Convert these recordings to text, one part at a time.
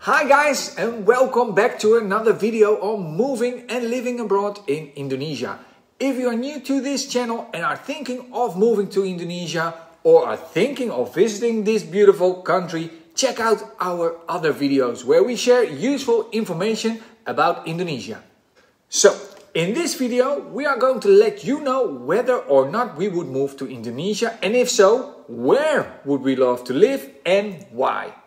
Hi guys, and welcome back to another video on moving and living abroad in Indonesia. If you are new to this channel and are thinking of moving to Indonesia or are thinking of visiting this beautiful country, check out our other videos where we share useful information about Indonesia. So, in this video we are going to let you know whether or not we would move to Indonesia, and if so, where would we love to live and why.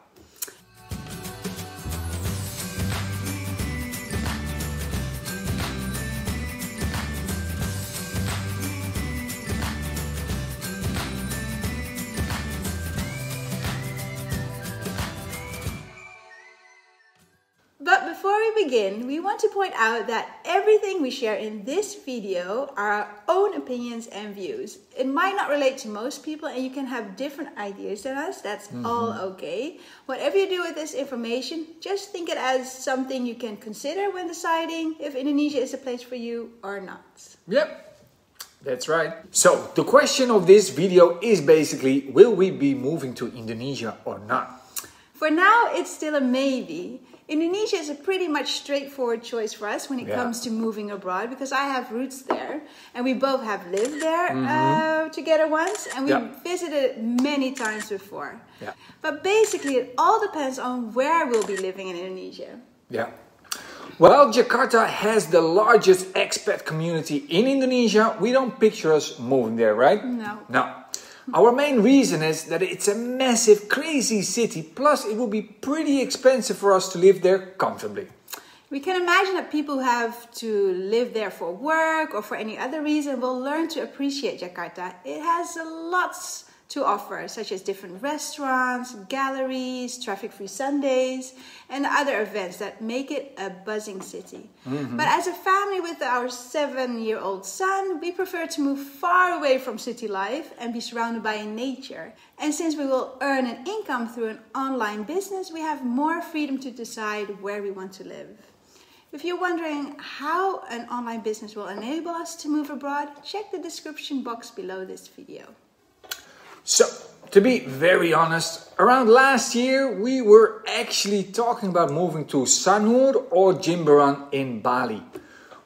But before we begin, we want to point out that everything we share in this video are our own opinions and views. It might not relate to most people and you can have different ideas than us. That's all okay. Whatever you do with this information, just think it as something you can consider when deciding if Indonesia is a place for you or not. Yep, that's right. So the question of this video is basically, will we be moving to Indonesia or not? For now, it's still a maybe. Indonesia is a pretty much straightforward choice for us when it comes to moving abroad, because I have roots there and we both have lived there together once, and we visited many times before. But basically it all depends on where we'll be living in Indonesia. Well, Jakarta has the largest expat community in Indonesia. We don't picture us moving there, right? No. Our main reason is that it's a massive, crazy city, plus it will be pretty expensive for us to live there comfortably. We can imagine that people who have to live there for work or for any other reason will learn to appreciate Jakarta. It has lots to offer, such as different restaurants, galleries, traffic-free Sundays, and other events that make it a buzzing city. But as a family with our 7-year-old son, we prefer to move far away from city life and be surrounded by nature. And since we will earn an income through an online business, we have more freedom to decide where we want to live. If you're wondering how an online business will enable us to move abroad, check the description box below this video. So, to be very honest, around last year we were actually talking about moving to Sanur or Jimbaran in Bali.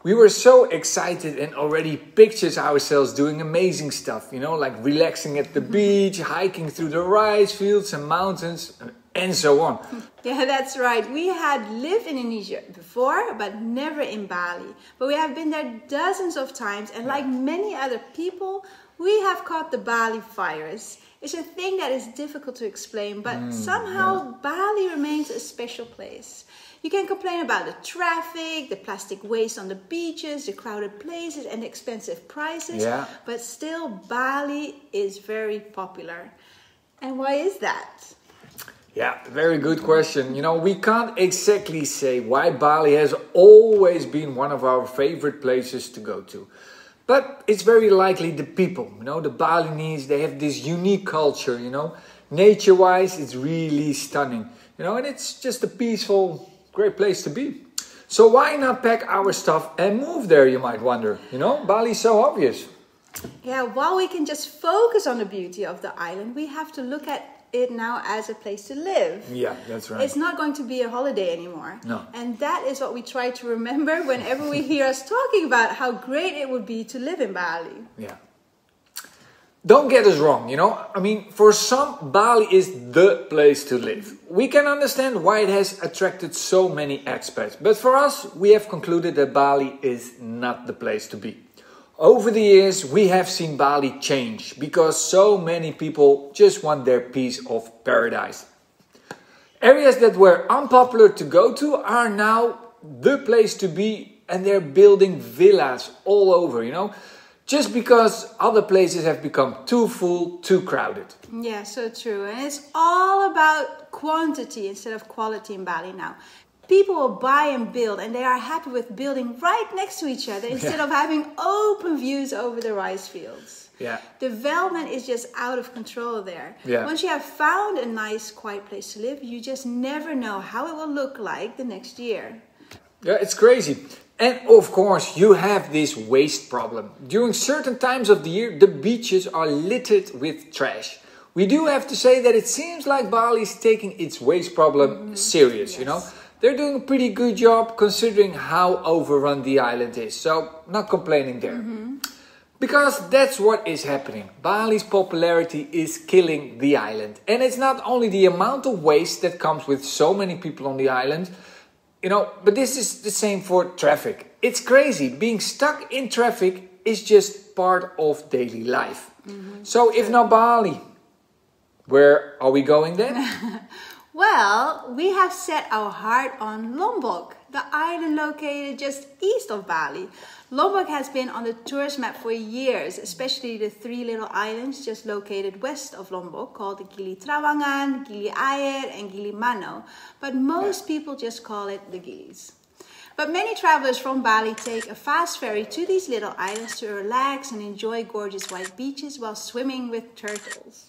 We were so excited and already pictured ourselves doing amazing stuff, you know, like relaxing at the beach, hiking through the rice fields and mountains, and so on. Yeah, that's right. We had lived in Indonesia before, but never in Bali. But we have been there dozens of times, and like many other people, we have caught the Bali virus. It's a thing that is difficult to explain, but somehow Bali remains a special place. You can complain about the traffic, the plastic waste on the beaches, the crowded places and the expensive prices, but still Bali is very popular. And why is that? Yeah, very good question. You know, we can't exactly say why Bali has always been one of our favorite places to go to. But it's very likely the people, you know, the Balinese, they have this unique culture, you know. Nature-wise, it's really stunning, you know, and it's just a peaceful, great place to be. So why not pack our stuff and move there, you might wonder, you know. Bali's so obvious. Yeah, while we can just focus on the beauty of the island, we have to look at it now as a place to live. Yeah, that's right. It's not going to be a holiday anymore. No. And that is what we try to remember whenever we hear us talking about how great it would be to live in Bali. Yeah. Don't get us wrong, you know. I mean, for some, Bali is the place to live. We can understand why it has attracted so many expats. But for us, we have concluded that Bali is not the place to be. Over the years, we have seen Bali change because so many people just want their piece of paradise. Areas that were unpopular to go to are now the place to be, and they're building villas all over, you know, just because other places have become too full, too crowded. Yeah, so true. And it's all about quantity instead of quality in Bali now. People will buy and build, and they are happy with building right next to each other instead of having open views over the rice fields. Development is just out of control there. Once you have found a nice, quiet place to live, you just never know how it will look like the next year. Yeah, it's crazy. And of course, you have this waste problem. During certain times of the year, the beaches are littered with trash. We do have to say that it seems like Bali is taking its waste problem serious, Yes. you know. They're doing a pretty good job considering how overrun the island is. So, not complaining there. Because that's what is happening. Bali's popularity is killing the island. And it's not only the amount of waste that comes with so many people on the island, you know, but this is the same for traffic. It's crazy. Being stuck in traffic is just part of daily life. So if not Bali, where are we going then? Well, we have set our heart on Lombok, the island located just east of Bali. Lombok has been on the tourist map for years, especially the three little islands just located west of Lombok called Gili Trawangan, Gili Air and Gili Mano. But most people just call it the Gilis. But many travelers from Bali take a fast ferry to these little islands to relax and enjoy gorgeous white beaches while swimming with turtles.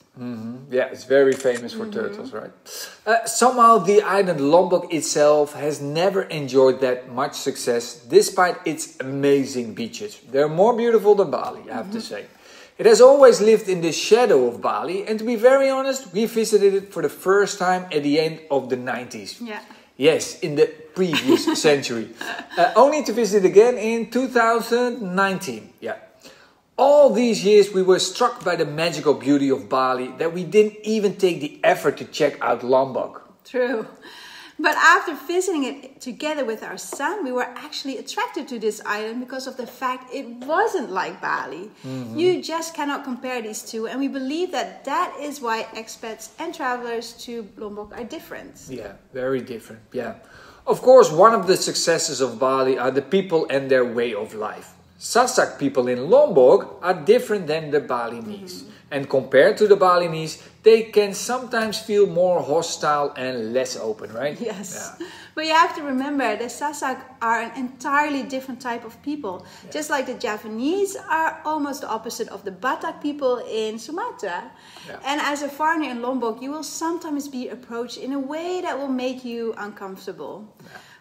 Yeah, it's very famous for turtles, right? Somehow the island Lombok itself has never enjoyed that much success despite its amazing beaches. They're more beautiful than Bali, I have to say. It has always lived in the shadow of Bali, and to be very honest, we visited it for the first time at the end of the 90s. Yeah. Yes, in the previous century. Only to visit again in 2019. Yeah. All these years we were struck by the magical beauty of Bali that we didn't even take the effort to check out Lombok. True. But after visiting it together with our son, we were actually attracted to this island because of the fact it wasn't like Bali. You just cannot compare these two, and we believe that that is why expats and travelers to Lombok are different. Yeah, very different. Yeah. Of course, one of the successes of Bali are the people and their way of life. Sasak people in Lombok are different than the Balinese. And compared to the Balinese, they can sometimes feel more hostile and less open, right? Yes. Yeah. But you have to remember, the Sasak are an entirely different type of people. Just like the Javanese are almost the opposite of the Batak people in Sumatra. And as a foreigner in Lombok, you will sometimes be approached in a way that will make you uncomfortable.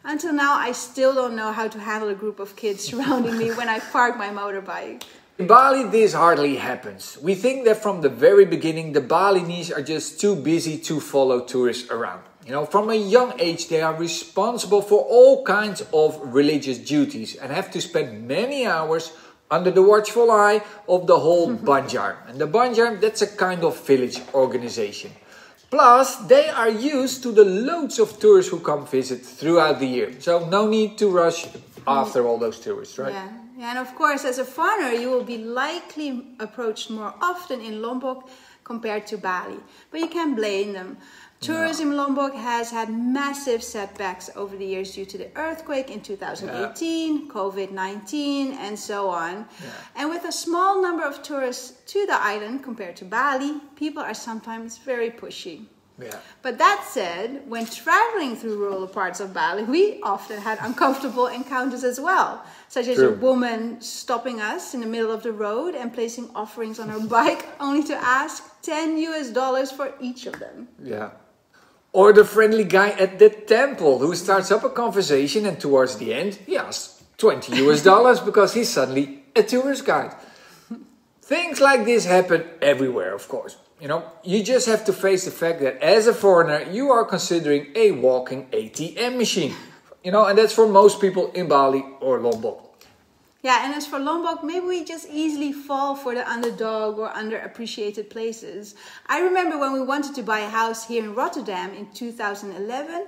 Until now, I still don't know how to handle a group of kids surrounding me when I park my motorbike. In Bali, this hardly happens. We think that from the very beginning, the Balinese are just too busy to follow tourists around. You know, from a young age, they are responsible for all kinds of religious duties and have to spend many hours under the watchful eye of the whole Banjar. And the Banjar, that's a kind of village organization. Plus, they are used to the loads of tourists who come visit throughout the year. So no need to rush after all those tourists, right? Yeah. And of course, as a foreigner, you will be likely approached more often in Lombok compared to Bali. But you can't blame them. Tourism in Lombok has had massive setbacks over the years due to the earthquake in 2018, COVID-19, and so on. And with a small number of tourists to the island compared to Bali, people are sometimes very pushy. But that said, when traveling through rural parts of Bali, we often had uncomfortable encounters as well, such as a woman stopping us in the middle of the road and placing offerings on her bike only to ask $10 for each of them. Yeah. Or the friendly guy at the temple who starts up a conversation and towards the end he asks $20 because he's suddenly a tourist guide. Things like this happen everywhere, of course. You know, you just have to face the fact that as a foreigner, you are considering a walking ATM machine. You know, and that's for most people in Bali or Lombok. Yeah, and as for Lombok, maybe we just easily fall for the underdog or underappreciated places. I remember when we wanted to buy a house here in Rotterdam in 2011,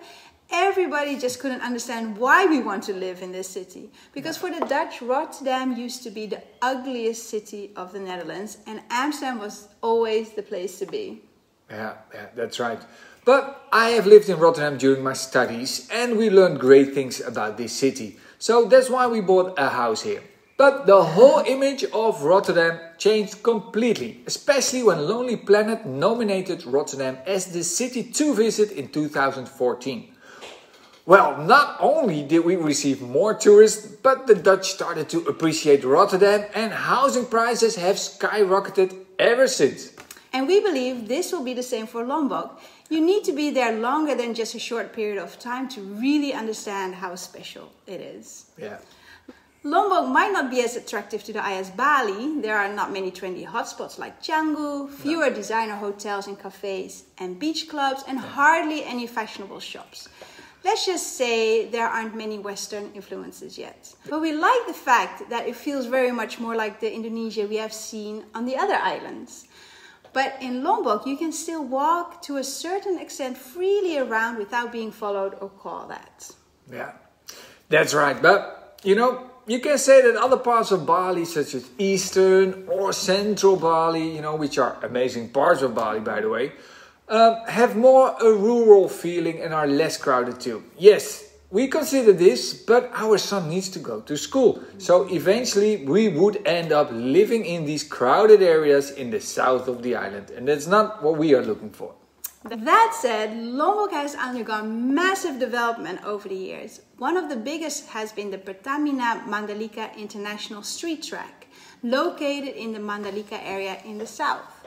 everybody just couldn't understand why we want to live in this city. Because for the Dutch, Rotterdam used to be the ugliest city of the Netherlands, and Amsterdam was always the place to be. Yeah, that's right. But I have lived in Rotterdam during my studies and we learned great things about this city. So that's why we bought a house here. But the whole image of Rotterdam changed completely, especially when Lonely Planet nominated Rotterdam as the city to visit in 2014. Well, not only did we receive more tourists, but the Dutch started to appreciate Rotterdam and housing prices have skyrocketed ever since. And we believe this will be the same for Lombok. You need to be there longer than just a short period of time to really understand how special it is. Yeah. Lombok might not be as attractive to the eye as Bali. There are not many trendy hotspots like Canggu, fewer designer hotels and cafes and beach clubs, and hardly any fashionable shops. Let's just say there aren't many Western influences yet. But we like the fact that it feels very much more like the Indonesia we have seen on the other islands. But in Lombok, you can still walk to a certain extent freely around without being followed or called at. Yeah, that's right. But, you know, you can say that other parts of Bali, such as Eastern or Central Bali, you know, which are amazing parts of Bali, by the way, have more a rural feeling and are less crowded too. Yes, we consider this, but our son needs to go to school. So eventually we would end up living in these crowded areas in the south of the island. And that's not what we are looking for. That said, Lombok has undergone massive development over the years. One of the biggest has been the Pertamina Mandalika International Street Track, located in the Mandalika area in the south.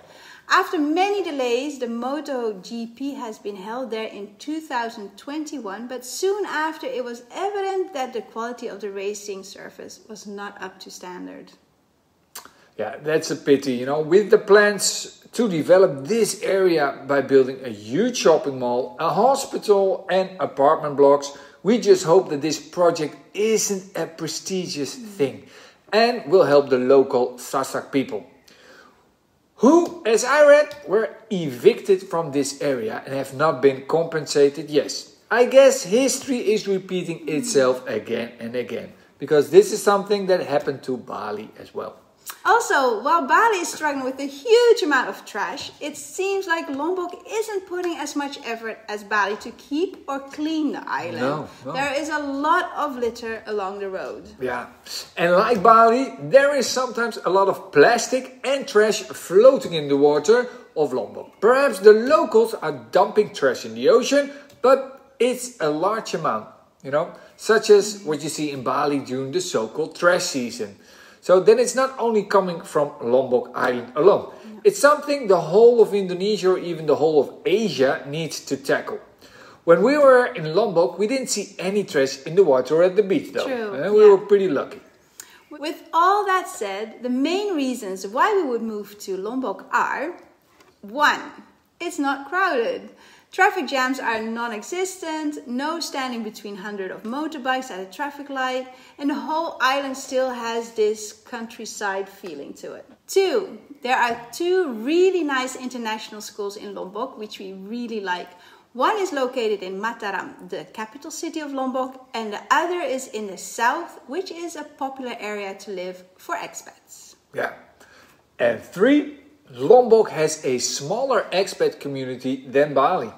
After many delays, the MotoGP has been held there in 2021, but soon after it was evident that the quality of the racing surface was not up to standard. Yeah, that's a pity, you know, with the plans to develop this area by building a huge shopping mall, a hospital and apartment blocks. We just hope that this project isn't a prestigious thing and will help the local Sasak people, who, as I read, were evicted from this area and have not been compensated. Yes, I guess history is repeating itself again and again, because this is something that happened to Bali as well. Also, while Bali is struggling with a huge amount of trash, it seems like Lombok isn't putting as much effort as Bali to keep or clean the island. No. There is a lot of litter along the road. Yeah, and like Bali, there is sometimes a lot of plastic and trash floating in the water of Lombok. Perhaps the locals are dumping trash in the ocean, but it's a large amount, you know, such as what you see in Bali during the so-called trash season. So then it's not only coming from Lombok Island alone. It's something the whole of Indonesia or even the whole of Asia needs to tackle. When we were in Lombok, we didn't see any trash in the water or at the beach though. True. We were pretty lucky. With all that said, the main reasons why we would move to Lombok are: 1. It's not crowded. Traffic jams are non-existent, no standing between hundreds of motorbikes at a traffic light, and the whole island still has this countryside feeling to it. 2. There are 2 really nice international schools in Lombok, which we really like. One is located in Mataram, the capital city of Lombok, and the other is in the south, which is a popular area to live for expats. Yeah. And 3. Lombok has a smaller expat community than Bali.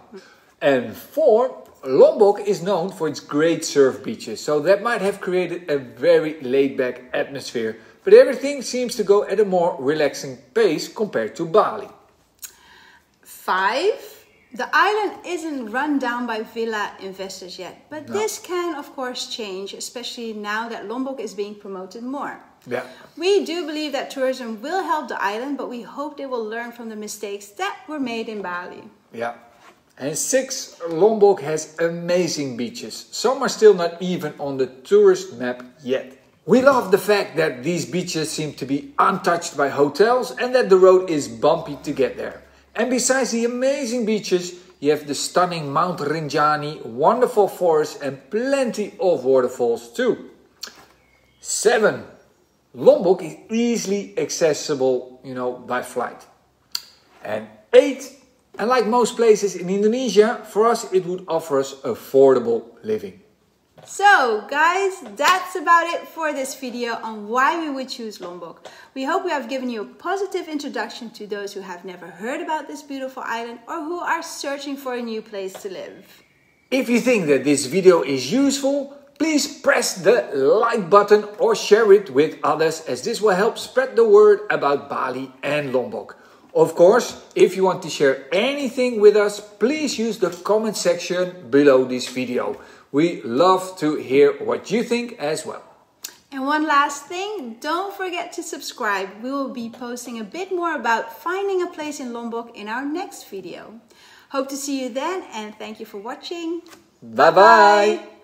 And 4, Lombok is known for its great surf beaches, so that might have created a very laid-back atmosphere, but everything seems to go at a more relaxing pace compared to Bali. 5, the island isn't run down by villa investors yet, but this can of course change, especially now that Lombok is being promoted more. Yeah. We do believe that tourism will help the island, but we hope they will learn from the mistakes that were made in Bali. Yeah. And 6, Lombok has amazing beaches. Some are still not even on the tourist map yet. We love the fact that these beaches seem to be untouched by hotels and that the road is bumpy to get there. And besides the amazing beaches, you have the stunning Mount Rinjani, wonderful forests and plenty of waterfalls too. 7. Lombok is easily accessible, you know, by flight. And 8, and like most places in Indonesia, for us it would offer us affordable living. So guys, that's about it for this video on why we would choose Lombok. We hope we have given you a positive introduction to those who have never heard about this beautiful island or who are searching for a new place to live. If you think that this video is useful, please press the like button or share it with others, as this will help spread the word about Bali and Lombok. Of course, if you want to share anything with us, please use the comment section below this video. We love to hear what you think as well. And one last thing, don't forget to subscribe. We will be posting a bit more about finding a place in Lombok in our next video. Hope to see you then, and thank you for watching. Bye bye.